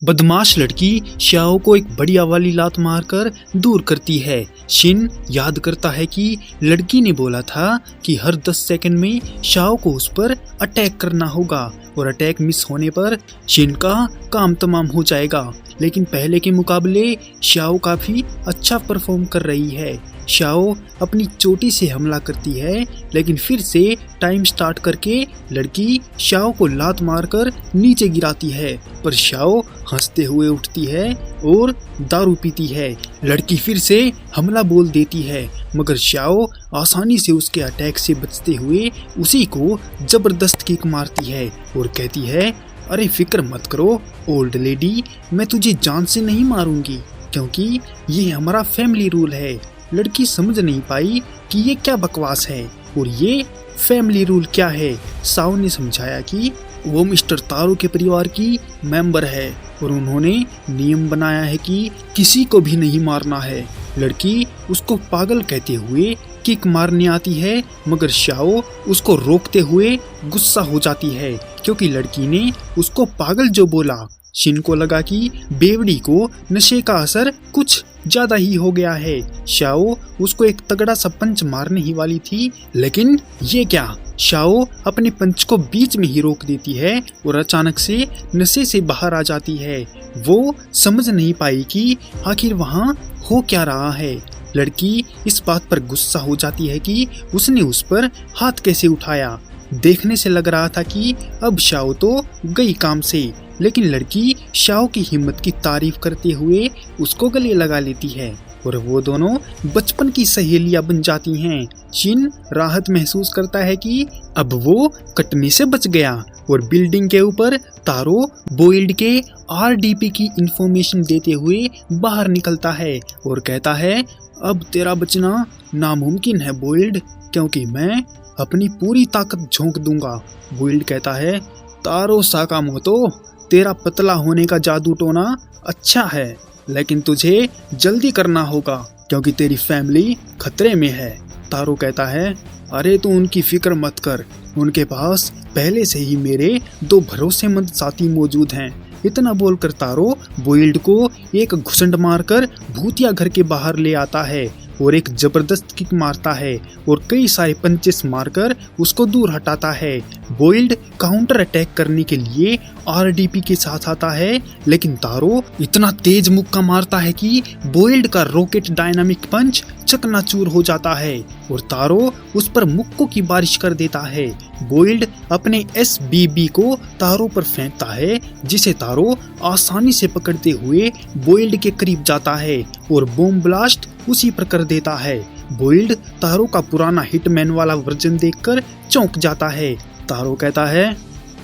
बदमाश लड़की शाओ को एक बढ़िया वाली लात मारकर दूर करती है। शिन याद करता है कि लड़की ने बोला था कि हर 10 सेकंड में शाओ को उस पर अटैक करना होगा और अटैक मिस होने पर शिन का काम तमाम हो जाएगा। लेकिन पहले के मुकाबले शाओ काफी अच्छा परफॉर्म कर रही है। शाओ अपनी चोटी से हमला करती है, लेकिन फिर से टाइम स्टार्ट करके लड़की शाओ को लात मारकर नीचे गिराती है, पर शाओ हंसते हुए उठती है और दारू पीती है। लड़की फिर से हमला बोल देती है, मगर शाओ आसानी से उसके अटैक से बचते हुए उसी को जबरदस्त किक मारती है और कहती है, अरे फिक्र मत करो ओल्ड लेडी, मैं तुझे जान से नहीं मारूंगी क्योंकि ये हमारा फैमिली रूल है। लड़की समझ नहीं पाई कि ये क्या बकवास है और ये फैमिली रूल क्या है। साओ ने समझाया कि वो मिस्टर तारो के परिवार की मेंबर है और उन्होंने नियम बनाया है कि किसी को भी नहीं मारना है। लड़की उसको पागल कहते हुए किक मारने आती है, मगर शाओ उसको रोकते हुए गुस्सा हो जाती है क्योंकि लड़की ने उसको पागल जो बोला। शिन को लगा कि बेवड़ी को नशे का असर कुछ ज्यादा ही हो गया है। शाओ उसको एक तगड़ा सा पंच मारने ही वाली थी, लेकिन ये क्या, शाओ अपने पंच को बीच में ही रोक देती है और अचानक से नशे से बाहर आ जाती है। वो समझ नहीं पाई कि आखिर वहाँ हो क्या रहा है। लड़की इस बात पर गुस्सा हो जाती है कि उसने उस पर हाथ कैसे उठाया। देखने से लग रहा था कि अब शाओ तो गई काम से, लेकिन लड़की शाओ की हिम्मत की तारीफ करते हुए उसको गले लगा लेती है और वो दोनों बचपन की सहेलियां बन जाती हैं। शिन राहत महसूस करता है कि अब वो कटने से बच गया और बिल्डिंग के ऊपर तारो बोइल्ड के आरडीपी की इंफॉर्मेशन देते हुए बाहर निकलता है और कहता है, अब तेरा बचना नामुमकिन है बोइल्ड, क्योंकि मैं अपनी पूरी ताकत झोंक दूंगा। बोइल्ड कहता है, तारो साकामोतो, तेरा पतला होने का जादू टोना अच्छा है, लेकिन तुझे जल्दी करना होगा क्योंकि तेरी फैमिली खतरे में है। तारो कहता है, अरे तू उनकी फिक्र मत कर, उनके पास पहले से ही मेरे 2 भरोसेमंद साथी मौजूद हैं। इतना बोलकर तारो बोइल्ड को एक घुसंड मारकर भूतिया घर के बाहर ले आता है और एक जबरदस्त किक मारता है और कई सारे पंचेस मारकर उसको दूर हटाता है। बोइल्ड काउंटर अटैक करने के लिए आरडीपी के साथ आता है, लेकिन तारो इतना तेज मुक्का मारता है कि बोइल्ड का रॉकेट डायनामिक पंच चकनाचूर हो जाता है और तारो उस पर मुक्कों की बारिश कर देता है। बोइल्ड अपने एसबीबी को तारो पर फेंकता है, जिसे तारो आसानी से पकड़ते हुए बोइल्ड के करीब जाता है और बॉम्ब ब्लास्ट उसी पर कर देता है। बोइल्ड तारो का पुराना हिटमैन वाला वर्जन देखकर चौंक जाता है। तारो कहता है,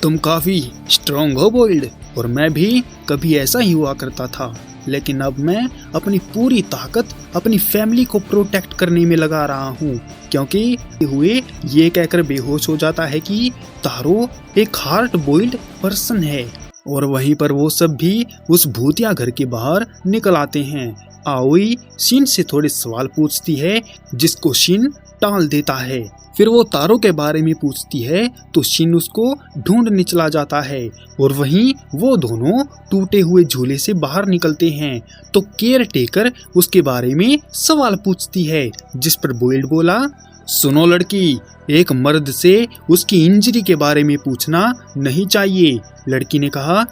तुम काफी स्ट्रॉन्ग हो बोइल्ड, और मैं भी कभी ऐसा ही हुआ करता था, लेकिन अब मैं अपनी पूरी ताकत अपनी फैमिली को प्रोटेक्ट करने में लगा रहा हूँ। क्योंकि हुए ये कहकर बेहोश हो जाता है कि तारो एक हार्ट बॉइल्ड पर्सन है और वहीं पर वो सब भी उस भूतिया घर के बाहर निकल आते हैं। आओई शिन से थोड़े सवाल पूछती है, जिसको शिन टाल देता है। फिर वो तारो के बारे में पूछती है तो शिन उसको ढूंढने चला जाता है और वहीं वो दोनों टूटे हुए झूले से बाहर निकलते हैं तो केयर टेकर उसके बारे में सवाल पूछती है, जिस पर बोइल्ड बोला, सुनो लड़की, एक मर्द से उसकी इंजरी के बारे में पूछना नहीं चाहिए। लड़की ने कहा,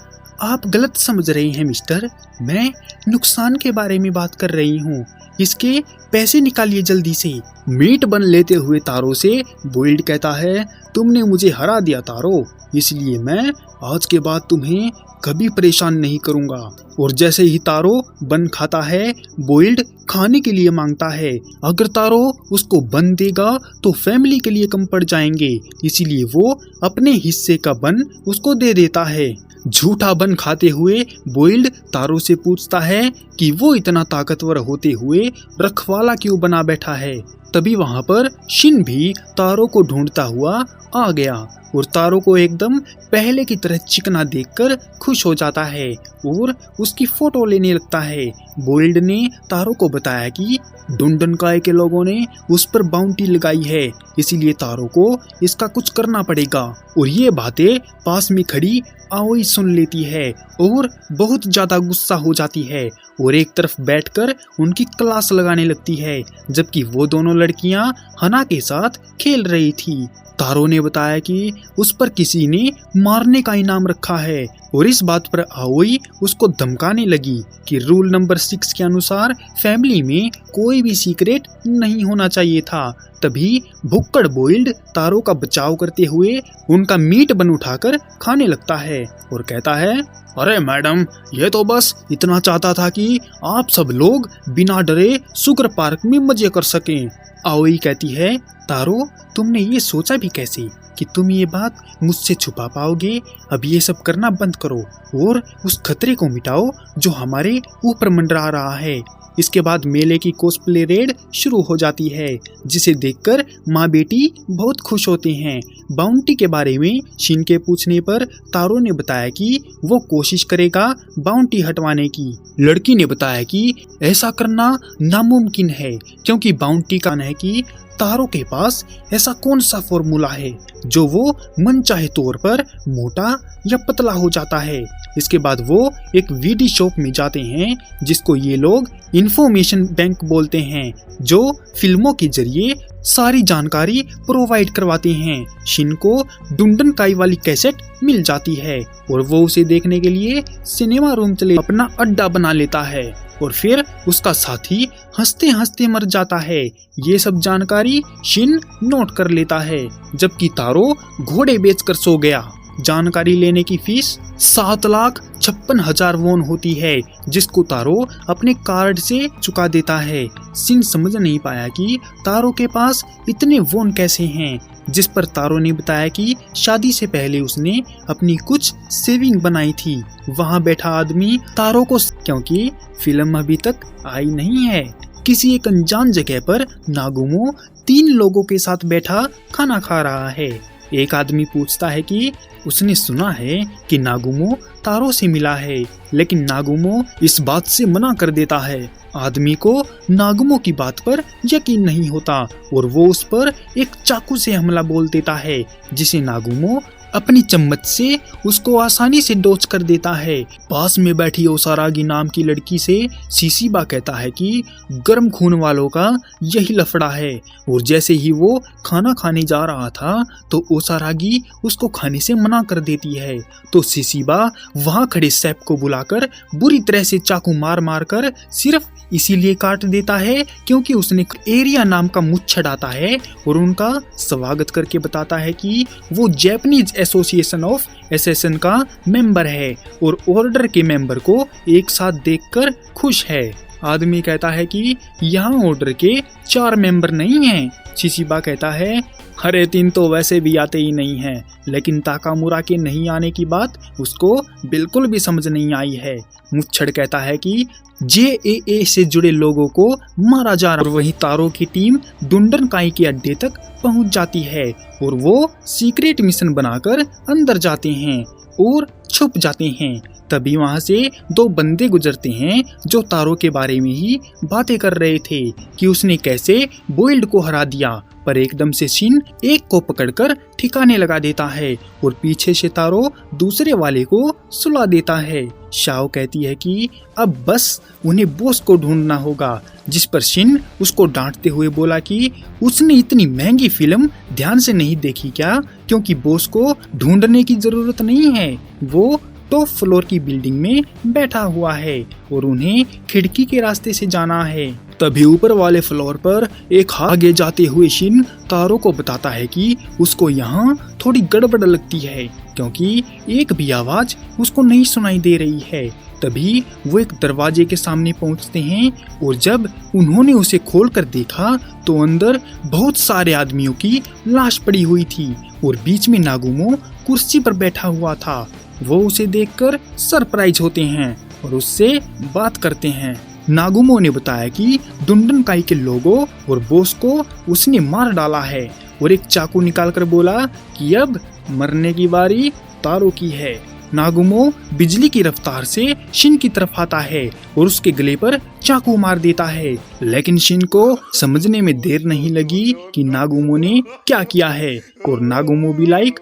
आप गलत समझ रहे हैं मिस्टर, मैं नुकसान के बारे में बात कर रही हूँ, इसके पैसे निकालिए जल्दी से। मीट बन लेते हुए तारो से बोइल्ड कहता है, तुमने मुझे हरा दिया तारो, इसलिए मैं आज के बाद तुम्हें कभी परेशान नहीं करूंगा। और जैसे ही तारो बन खाता है, बोइल्ड खाने के लिए मांगता है। अगर तारो उसको बन देगा तो फैमिली के लिए कम पड़ जाएंगे, इसीलिए वो अपने हिस्से का बन उसको दे देता है। झूठा बन खाते हुए बोइल्ड तारो से पूछता है कि वो इतना ताकतवर होते हुए रखवाला क्यों बना बैठा है। तभी वहां पर शिन भी तारो को ढूंढता हुआ आ गया और तारो को एकदम पहले की तरह चिकना देखकर खुश हो जाता है और उसकी फोटो लेने लगता है। बोइल्ड ने तारो को बताया कि डुंडनकाई के लोगों ने उस पर बाउंटी लगाई है, इसीलिए तारो को इसका कुछ करना पड़ेगा। और ये बातें पास में खड़ी आओई सुन लेती है और बहुत ज्यादा गुस्सा हो जाती है और एक तरफ बैठकर उनकी क्लास लगाने लगती है, जबकि वो दोनों लड़कियां हना के साथ खेल रही थी। तारो ने बताया कि उस पर किसी ने मारने का इनाम रखा है और इस बात पर आओई उसको धमकाने लगी कि रूल नंबर 6 के अनुसार फैमिली में कोई भी सीक्रेट नहीं होना चाहिए था। तभी भुक्कड़ बोइल्ड तारो का बचाव करते हुए उनका मीट बन उठाकर खाने लगता है और कहता है, अरे मैडम, ये तो बस इतना चाहता था कि आप सब लोग बिना डरे सुगर पार्क में मजे कर सकें। आओई कहती है, तारो, तुमने ये सोचा भी कैसे कि तुम ये बात मुझसे छुपा पाओगे? अब ये सब करना बंद करो और उस खतरे को मिटाओ जो हमारे ऊपर मंडरा रहा है। इसके बाद मेले की कॉस्प्ले रेड शुरू हो जाती है, जिसे देखकर माँ बेटी बहुत खुश होते हैं। बाउंटी के बारे में शिन के पूछने पर तारो ने बताया कि वो कोशिश करेगा बाउंटी हटवाने की। लड़की ने बताया कि ऐसा करना नामुमकिन है क्योंकि बाउंटी का है कि तारो के पास ऐसा कौन सा फॉर्मूला है जो वो मनचाहे तौर पर मोटा या पतला हो जाता है। इसके बाद वो एक वीडी शॉप में जाते हैं जिसको ये लोग इंफॉर्मेशन बैंक बोलते हैं, जो फिल्मों के जरिए सारी जानकारी प्रोवाइड करवाते हैं। शिन को डुंडनकाई वाली कैसेट मिल जाती है और वो उसे देखने के लिए सिनेमा रूम चले अपना अड्डा बना लेता है और फिर उसका साथी हंसते हंसते मर जाता है। ये सब जानकारी शिन नोट कर लेता है, जबकि तारो घोड़े बेचकर सो गया। जानकारी लेने की फीस 7,56,000 वोन होती है, जिसको तारो अपने कार्ड से चुका देता है। शिन समझ नहीं पाया कि तारो के पास इतने वोन कैसे हैं, जिस पर तारो ने बताया कि शादी से पहले उसने अपनी कुछ सेविंग बनाई थी। वहाँ बैठा आदमी तारो को, क्योंकि फिल्म अभी तक आई नहीं है, किसी एक अनजान जगह पर नागुमो 3 लोगों के साथ बैठा खाना खा रहा है। एक आदमी पूछता है कि उसने सुना है कि नागुमो तारो से मिला है, लेकिन नागुमो इस बात से मना कर देता है। आदमी को नागुमो की बात पर यकीन नहीं होता और वो उस पर एक चाकू से हमला बोल देता है, जिसे नागुमो अपनी चम्मच से उसको आसानी से डोच कर देता है। पास में बैठी ओसारागी नाम की लड़की से शिशिबा कहता है कि गर्म खून वालों का यही लफड़ा है, और जैसे ही वो खाना खाने जा रहा था तो ओसारागी उसको खाने से मना कर देती है। तो शिशिबा वहाँ खड़े सैप को बुलाकर बुरी तरह से चाकू मार मार कर सिर्फ इसीलिए काट देता है क्योंकि उसने एरिया नाम का मुच्छड़ आता है और उनका स्वागत करके बताता है कि वो जापानीज एसोसिएशन ऑफ एसेसन का मेंबर है और ऑर्डर के मेंबर को एक साथ देखकर खुश है। आदमी कहता है कि यहाँ ऑर्डर के 4 मेंबर नहीं हैं। शिशिबा कहता है, अरे 3 तो वैसे भी आते ही नहीं हैं, लेकिन ताकामुरा के नहीं आने की बात उसको बिल्कुल भी समझ नहीं आई है। मुच्छड़ कहता है कि JAA से जुड़े लोगों को मारा जा रहा है और वहीं तारो की टीम डुंडनकाई के अड्डे तक पहुंच जाती है और वो सीक्रेट मिशन बनाकर अंदर जाते हैं और छुप जाते हैं। तभी वहां से 2 बंदे गुजरते हैं जो तारो के बारे में ही बातें कर रहे थे कि उसने कैसे बोइल्ड को हरा दिया, पर एकदम से शिन एक को पकड़कर ठिकाने लगा देता है और पीछे से तारो दूसरे वाले को सुला देता है। शाओ कहती है कि अब बस उन्हें बॉस को ढूंढना होगा, जिस पर शिन उसको डांटते हुए बोला कि उसने इतनी महंगी फिल्म ध्यान से नहीं देखी क्या, क्योंकि बॉस को ढूंढने की जरूरत नहीं है, वो टॉप फ्लोर की बिल्डिंग में बैठा हुआ है और उन्हें खिड़की के रास्ते से जाना है। तभी ऊपर वाले फ्लोर पर एक आगे जाते हुए शिन तारो को बताता है कि उसको यहाँ थोड़ी गड़बड़ लगती है क्योंकि एक भी आवाज उसको नहीं सुनाई दे रही है। तभी वो एक दरवाजे के सामने पहुंचते हैं और जब उन्होंने उसे खोलकर देखा तो अंदर बहुत सारे आदमियों की लाश पड़ी हुई थी और बीच में नागुमो कुर्सी पर बैठा हुआ था। वो उसे देखकर सरप्राइज होते हैं और उससे बात करते हैं। नागुमो ने बताया कि डुंडनकाई के लोगों और बॉस को उसने मार डाला है और एक चाकू निकालकर बोला कि अब मरने की बारी तारो की है। नागुमो बिजली की रफ्तार से शिन की तरफ आता है और उसके गले पर चाकू मार देता है, लेकिन शिन को समझने में देर नहीं लगी कि नागुमो ने क्या किया है और नागुमो भी लाइक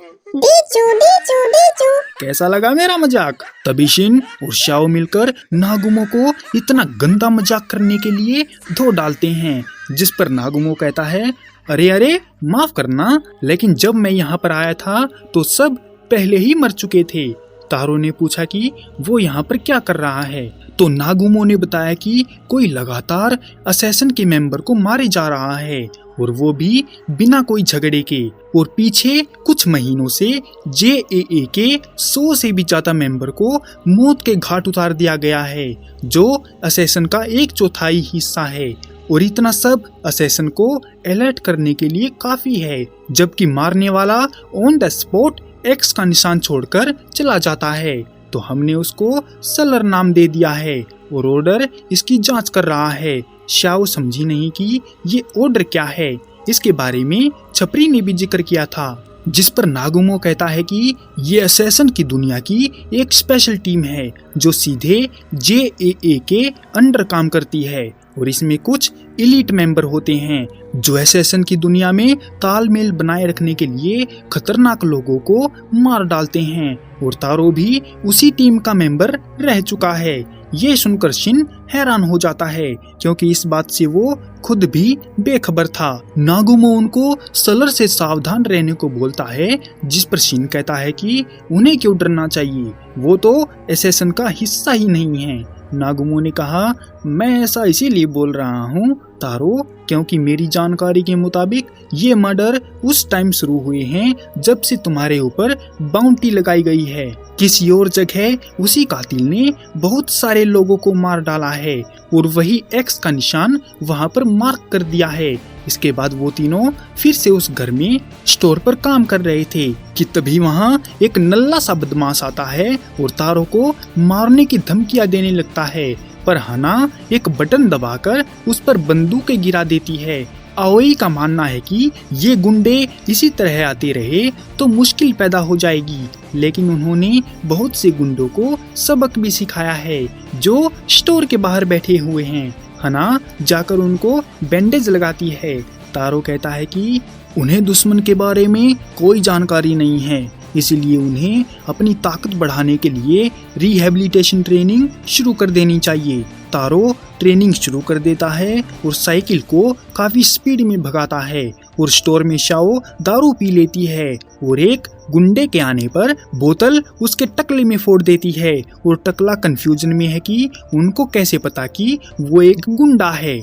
कैसा लगा मेरा मजाक। तभी शिन और शाओ मिलकर नागुमो को इतना गंदा मजाक करने के लिए धो डालते हैं, जिस पर नागुमो कहता है अरे अरे माफ करना, लेकिन जब मैं यहाँ पर आया था तो सब पहले ही मर चुके थे। तारो ने पूछा कि वो यहाँ पर क्या कर रहा है, तो नागुमो ने बताया कि कोई लगातार असैसन के मेंबर को मारे जा रहा है और वो भी बिना कोई झगड़े के, और पीछे कुछ महीनों से JAA के 100 से भी ज्यादा मेंबर को मौत के घाट उतार दिया गया है, जो असैसन का 1/4 हिस्सा है, और इतना सब असैसन को अलर्ट करने के लिए काफी है। जबकि मारने वाला ऑन द स्पॉट X का निशान छोड़कर चला जाता है, तो हमने उसको सलर नाम दे दिया है और ऑर्डर इसकी जांच कर रहा है। शाओ समझी नहीं कि ये ऑर्डर क्या है, इसके बारे में छपरी ने भी जिक्र किया था, जिस पर नागुमो कहता है कि ये असैसन की दुनिया की एक स्पेशल टीम है जो सीधे JAA के अंडर काम करती है, और इसमें कुछ एलीट मेंबर होते हैं जो असैसन की दुनिया में तालमेल बनाए रखने के लिए खतरनाक लोगों को मार डालते हैं, और तारो भी उसी टीम का मेंबर रह चुका है। ये सुनकर शिन हैरान हो जाता है, क्योंकि इस बात से वो खुद भी बेखबर था। नागुमो उनको सलर से सावधान रहने को बोलता है, जिस पर शिन कहता है कि उन्हें क्यों डरना चाहिए, वो तो असैसन का हिस्सा ही नहीं है। नागुमो ने कहा मैं ऐसा इसीलिए बोल रहा हूँ तारो, क्योंकि मेरी जानकारी के मुताबिक ये मर्डर उस टाइम शुरू हुए हैं जब से तुम्हारे ऊपर बाउंटी लगाई गई है। किसी और जगह उसी कातिल ने बहुत सारे लोगों को मार डाला है और वही X का निशान वहाँ पर मार्क कर दिया है। इसके बाद वो तीनों फिर से उस घर में स्टोर पर काम कर रहे थे कि तभी वहाँ एक नल्ला सा बदमाश आता है और तारो को मारने की धमकियां देने लगता है, पर हाना एक बटन दबाकर उस पर बंदूकें गिरा देती है। आओई का मानना है कि ये गुंडे इसी तरह आते रहे तो मुश्किल पैदा हो जाएगी, लेकिन उन्होंने बहुत से गुंडों को सबक भी सिखाया है जो स्टोर के बाहर बैठे हुए हैं। हना जाकर उनको बैंडेज लगाती है। तारो कहता है कि उन्हें दुश्मन के बारे में कोई जानकारी नहीं है, इसलिए उन्हें अपनी ताकत बढ़ाने के लिए रिहेबिलिटेशन ट्रेनिंग शुरू कर देनी चाहिए। तारो ट्रेनिंग शुरू कर देता है और साइकिल को काफी स्पीड में भगाता है, और स्टोर में शाओ दारू पी लेती है और एक गुंडे के आने पर बोतल उसके टकले में फोड़ देती है, और टकला कंफ्यूजन में है कि उनको कैसे पता कि वो एक गुंडा है।